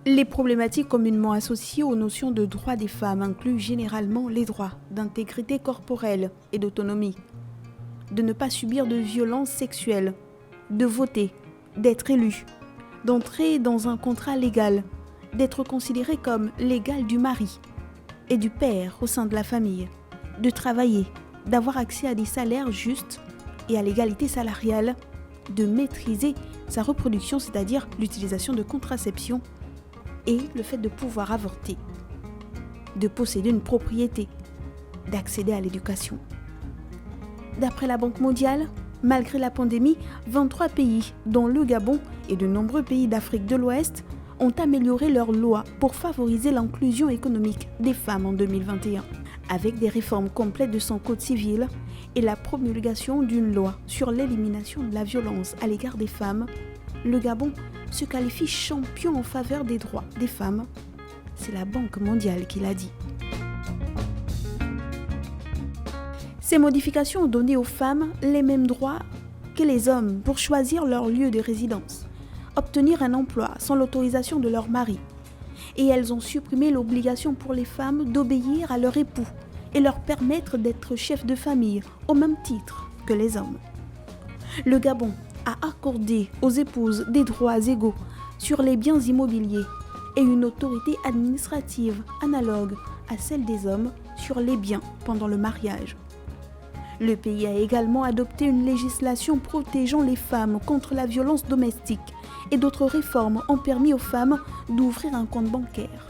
Les problématiques communément associées aux notions de droits des femmes incluent généralement les droits d'intégrité corporelle et d'autonomie, de ne pas subir de violences sexuelles, de voter, d'être élu, d'entrer dans un contrat légal, d'être considéré comme l'égal du mari et du père au sein de la famille, de travailler, d'avoir accès à des salaires justes et à l'égalité salariale, de maîtriser sa reproduction, c'est-à-dire l'utilisation de contraception, et le fait de pouvoir avorter, de posséder une propriété, d'accéder à l'éducation. D'après la Banque mondiale, malgré la pandémie, 23 pays, dont le Gabon et de nombreux pays d'Afrique de l'Ouest, ont amélioré leurs lois pour favoriser l'inclusion économique des femmes en 2021, avec des réformes complètes de son code civil et la promulgation d'une loi sur l'élimination de la violence à l'égard des femmes. Le Gabon se qualifie champion en faveur des droits des femmes. C'est la Banque mondiale qui l'a dit. Ces modifications ont donné aux femmes les mêmes droits que les hommes pour choisir leur lieu de résidence, obtenir un emploi sans l'autorisation de leur mari. Et elles ont supprimé l'obligation pour les femmes d'obéir à leur époux et leur permettre d'être chefs de famille au même titre que les hommes. Le Gabon a accordé aux épouses des droits égaux sur les biens immobiliers et une autorité administrative analogue à celle des hommes sur les biens pendant le mariage. Le pays a également adopté une législation protégeant les femmes contre la violence domestique et d'autres réformes ont permis aux femmes d'ouvrir un compte bancaire,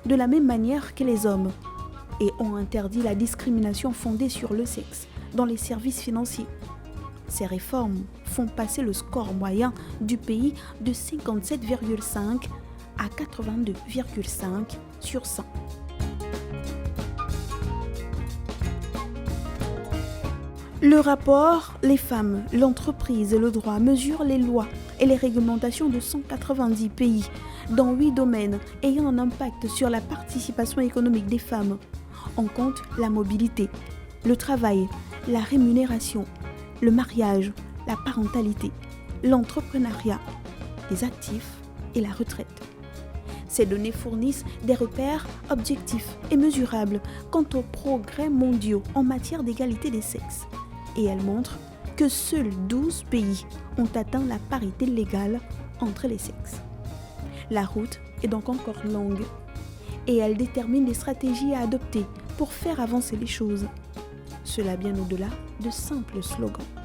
de la même manière que les hommes, et ont interdit la discrimination fondée sur le sexe dans les services financiers. Ces réformes font passer le score moyen du pays de 57,5 à 82,5 sur 100. Le rapport Les femmes, l'entreprise et le droit mesure les lois et les réglementations de 190 pays dans 8 domaines ayant un impact sur la participation économique des femmes. On compte la mobilité, le travail, la rémunération, le mariage, la parentalité, l'entrepreneuriat, les actifs et la retraite. Ces données fournissent des repères objectifs et mesurables quant aux progrès mondiaux en matière d'égalité des sexes. Et elles montrent que seuls 12 pays ont atteint la parité légale entre les sexes. La route est donc encore longue et elle détermine les stratégies à adopter pour faire avancer les choses. Cela bien au-delà de simples slogans.